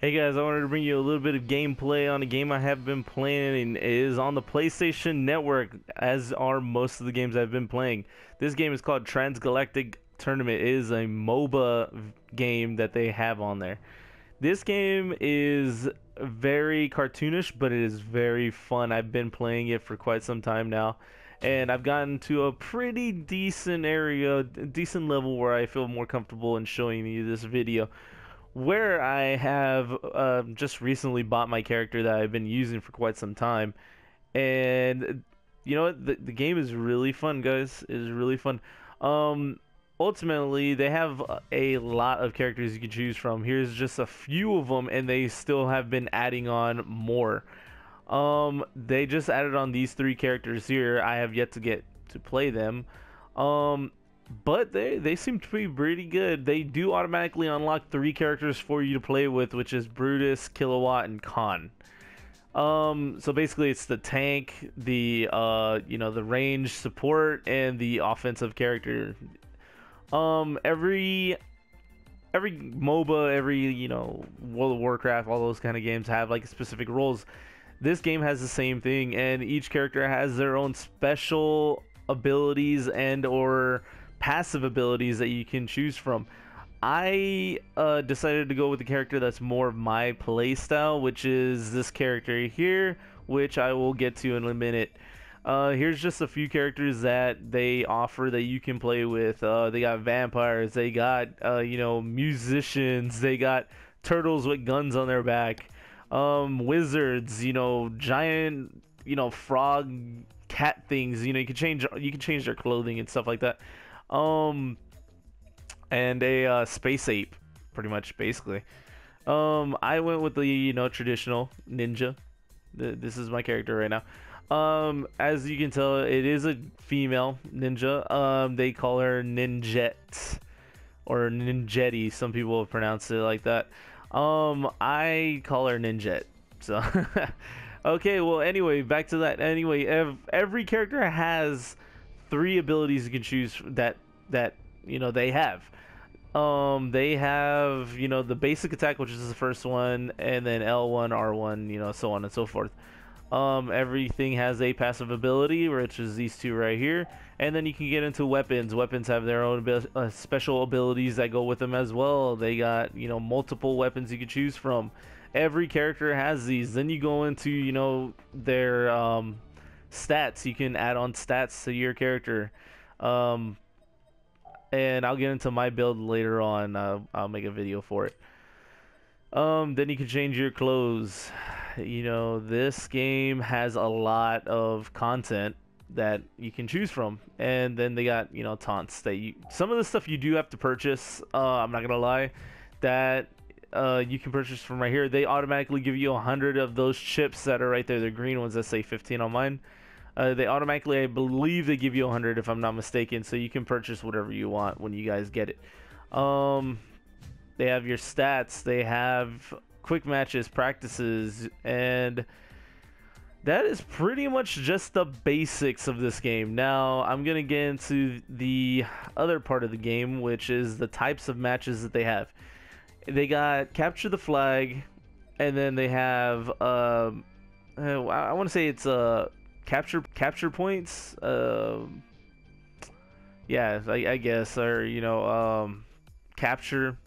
Hey guys, I wanted to bring you a little bit of gameplay on a game I have been playing, and it is on the PlayStation Network, as are most of the games I've been playing. This game is called Trans-Galactic Tournament. It is a MOBA game that they have on there. This game is very cartoonish, but it is very fun. I've been playing it for quite some time now, and I've gotten to a pretty decent area, decent level where I feel more comfortable in showing you this video. Where I have just recently bought my character that I've been using for quite some time, and you know what, the game is really fun, guys. It is really fun. Ultimately, they have a lot of characters you can choose from. Here's just a few of them, and they still have been adding on more. They just added on these three characters here. I have yet to get to play them. But they seem to be pretty good. They do automatically unlock three characters for you to play with, which is Brutus, Kilowatt, and Khan. So basically it's the tank, the the range support, and the offensive character. Every MOBA, every World of Warcraft, all those kind of games have like specific roles. This game has the same thing, and each character has their own special abilities and or passive abilities that you can choose from. I decided to go with the character that's more of my play style, which is this character here, which I will get to in a minute. Here's just a few characters that they offer that you can play with. They got vampires, they got musicians, they got turtles with guns on their back, wizards, giant frog cat things. You can change their clothing and stuff like that. And a space ape, pretty much, basically. I went with the traditional ninja. This is my character right now. As you can tell, it is a female ninja. They call her Ninjette or Ninjetti. Some people have pronounced it like that. I call her Ninjette. So okay, well, anyway, back to that. Anyway, every character has three abilities you can choose that they have. They have the basic attack, which is the first one, and then L1, R1, so on and so forth. Everything has a passive ability, which is these two right here, and then you can get into weapons. Weapons have their own special abilities that go with them as well. They got multiple weapons you can choose from. Every character has these. Then you go into their stats. You can add on stats to your character, and I'll get into my build later on. I'll make a video for it. Then you can change your clothes. This game has a lot of content that you can choose from, and then they got taunts that some of the stuff you do have to purchase. I'm not gonna lie, that you can purchase from right here. They automatically give you 100 of those chips that are right there, the green ones that say 15 on mine. They automatically, I believe they give you 100 if I'm not mistaken, so you can purchase whatever you want when you guys get it. They have your stats, they have quick matches, practices, and that is pretty much just the basics of this game. Now I'm gonna get into the other part of the game, which is the types of matches that they have. They got capture the flag, and then they have I want to say it's capture points, yeah, I guess, or capture,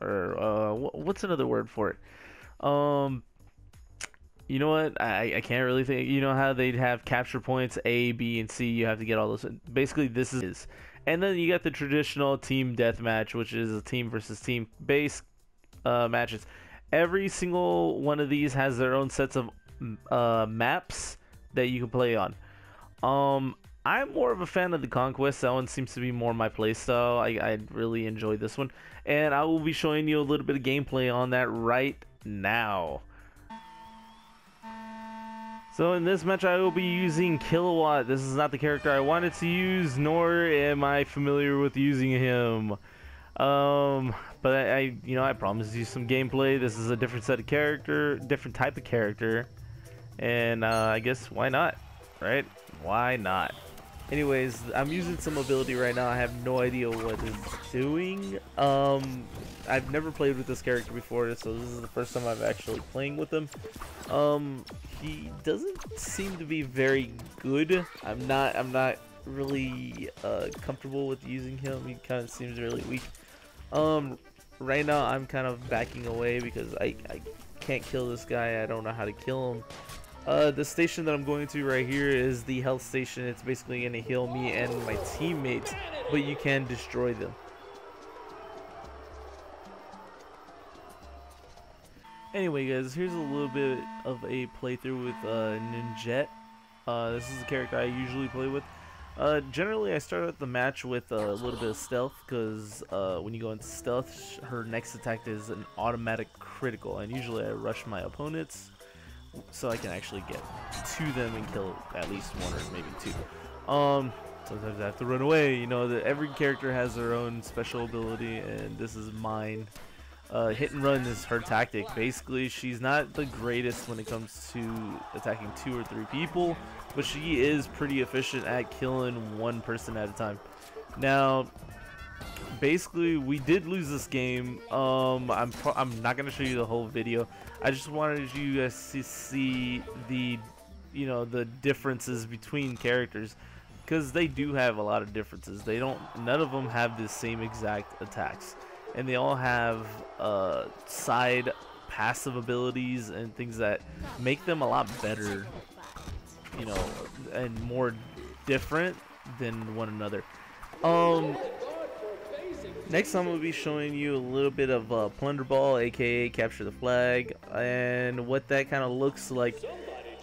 or what's another word for it? You know what, I can't really think. How they'd have capture points A, B, and C. You have to get all those. Basically this is, and then you got the traditional team deathmatch, which is a team versus team base matches. Every single one of these has their own sets of maps that you can play on. I'm more of a fan of the Conquest. That one seems to be more my playstyle. I really enjoy this one, and I will be showing you a little bit of gameplay on that right now. So in this match I will be using Kilowatt. This is not the character I wanted to use, nor am I familiar with using him. But I promised you some gameplay. This is a different set of character, different type of character. And I guess why not, right? Why not? Anyways, I'm using some ability right now. I have no idea what it's doing. I've never played with this character before, so this is the first time I'm actually playing with him. He doesn't seem to be very good. I'm not really comfortable with using him. He kind of seems really weak. Right now I'm kind of backing away because I can't kill this guy. I don't know how to kill him. The station that I'm going to right here is the health station. It's basically going to heal me and my teammates, but you can destroy them. Anyway guys, here's a little bit of a playthrough with Ninjette. This is the character I usually play with. Generally I start out the match with a little bit of stealth, because when you go into stealth, her next attack is an automatic critical, and usually I rush my opponents so I can actually get to them and kill at least one or maybe two. Sometimes I have to run away. You know, every character has their own special ability, and this is mine. Hit and run is her tactic. Basically, she's not the greatest when it comes to attacking 2 or 3 people, but she is pretty efficient at killing one person at a time. Now, basically, we did lose this game. I'm not gonna show you the whole video. I just wanted you guys to see the, you know, the differences between characters, because they do have a lot of differences. None of them have the same exact attacks, and they all have side passive abilities and things that make them a lot better, you know, and more different than one another. Next I'm going to be showing you a little bit of Plunder Ball, aka Capture the Flag, and what that kind of looks like.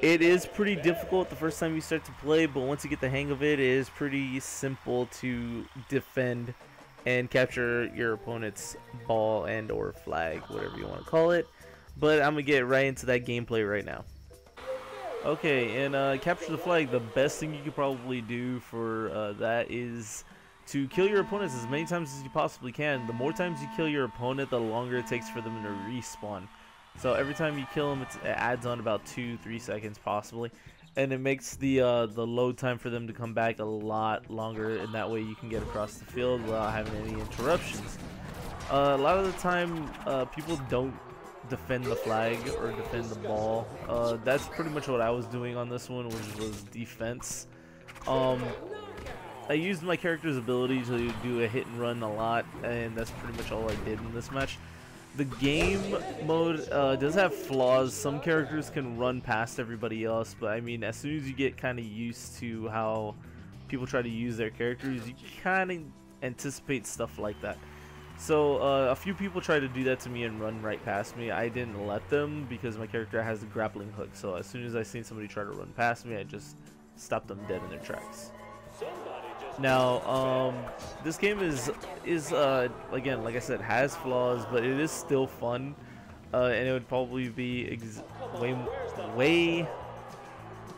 It is pretty difficult the first time you start to play, but once you get the hang of it, it is pretty simple to defend and capture your opponent's ball and or flag, whatever you want to call it. But I'm going to get right into that gameplay right now. Okay, and Capture the Flag, the best thing you could probably do for that is to kill your opponents as many times as you possibly can. The more times you kill your opponent, the longer it takes for them to respawn. So every time you kill them, it adds on about 2-3 seconds possibly, and it makes the load time for them to come back a lot longer, and that way you can get across the field without having any interruptions. A lot of the time, people don't defend the flag or defend the ball. That's pretty much what I was doing on this one, which was defense. I used my character's ability to do a hit and run a lot, and that's pretty much all I did in this match. The game mode does have flaws. Some characters can run past everybody else, but I mean, as soon as you get kind of used to how people try to use their characters, you kind of anticipate stuff like that. So a few people tried to do that to me and run right past me. I didn't let them because my character has a grappling hook, so as soon as I seen somebody try to run past me, I just stopped them dead in their tracks. Now, this game is again, like I said, has flaws, but it is still fun, and it would probably be way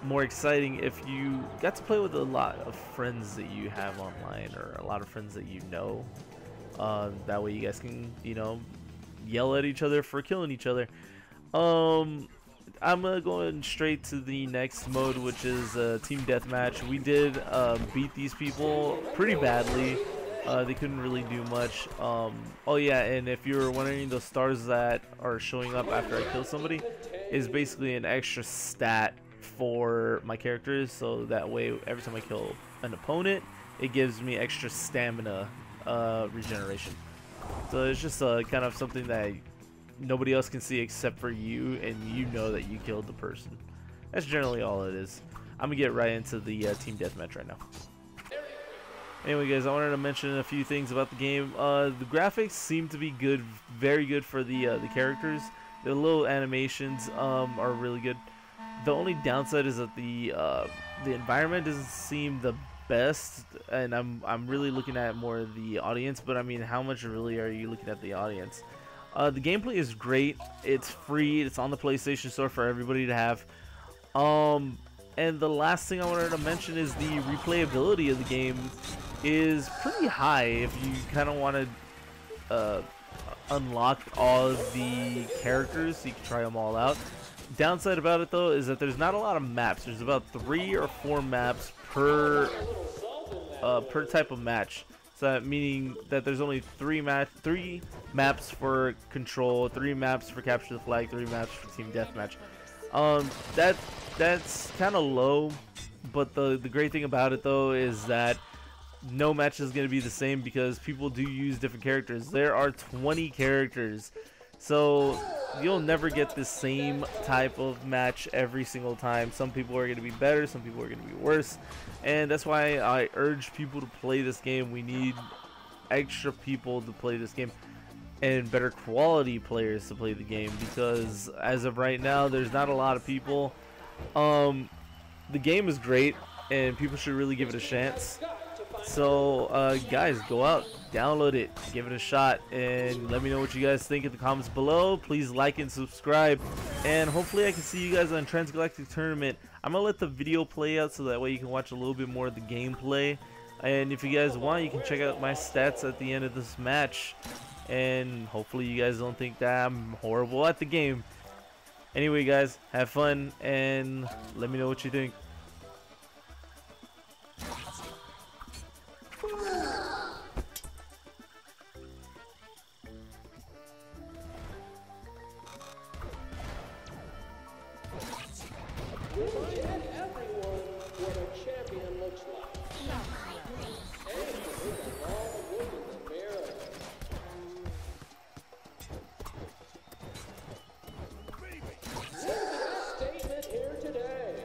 more exciting if you got to play with a lot of friends that you have online, or a lot of friends that you know. That way you guys can, you know, yell at each other for killing each other. I'm going straight to the next mode, which is Team Deathmatch. We did beat these people pretty badly. They couldn't really do much. Oh yeah, and if you're wondering, those stars that are showing up after I kill somebody is basically an extra stat for my characters, so that way every time I kill an opponent, it gives me extra stamina regeneration. So it's just kind of something that nobody else can see except for you, and you know that you killed the person. That's generally all it is. I'm gonna get right into the Team Deathmatch right now. Anyway guys, I wanted to mention a few things about the game. The graphics seem to be good, very good for the characters. The little animations are really good. The only downside is that the environment doesn't seem the best, and I'm really looking at more of the audience, but I mean, how much really are you looking at the audience? The gameplay is great. It's free. It's on the PlayStation Store for everybody to have. And the last thing I wanted to mention is the replayability of the game is pretty high if you kind of want to unlock all of the characters, so you can try them all out. Downside about it though is that there's not a lot of maps. There's about 3 or 4 maps per type of match. So that meaning that there's only 3 maps for control, 3 maps for capture the flag, 3 maps for team deathmatch. That's kind of low, but the great thing about it though is that no match is going to be the same because people do use different characters. There are 20 characters, so you'll never get the same type of match every single time. Some people are going to be better, some people are going to be worse, and that's why I urge people to play this game. We need extra people to play this game and better quality players to play the game, because as of right now there's not a lot of people. The game is great and people should really give it a chance. So guys, go out, download it, give it a shot, and let me know what you guys think in the comments below. Please like and subscribe, and hopefully I can see you guys on Trans-Galactic tournament. I'm gonna let the video play out so that way you can watch a little bit more of the gameplay, and if you guys want, you can check out my stats at the end of this match, and hopefully you guys don't think that I'm horrible at the game. Anyway guys, have fun and let me know what you think. Remind everyone what a champion looks like. And with a long woman's mirror. Statement here today.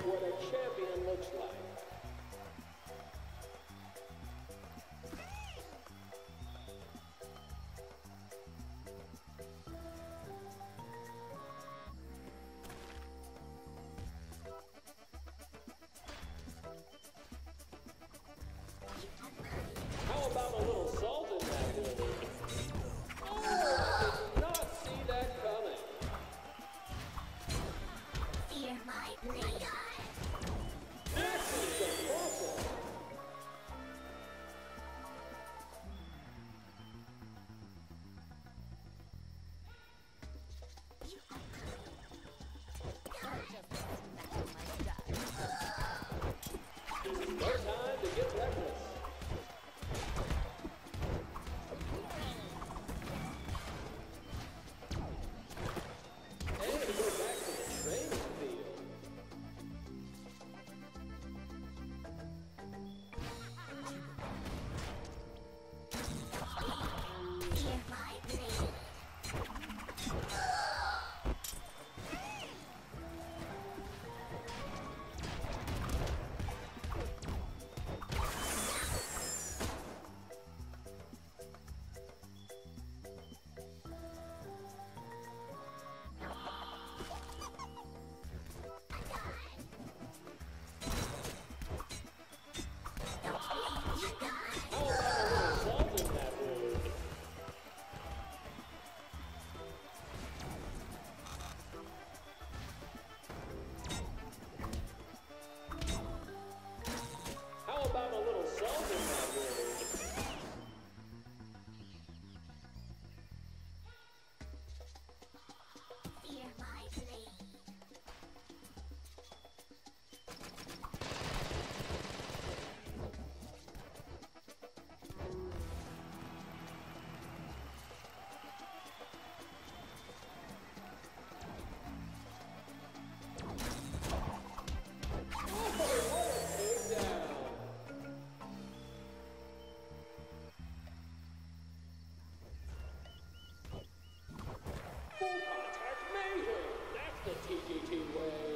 What a champion looks like. How about a little salt in that movie? Oh, I did not see that coming. Fear my blade. This is the process. No time to get reckless. And to go back to the training field. Fear my blade. How about a little salt in that wound? How about a little salt in that wound? Fear my blade. Full contact mayhem. That's the TGT way.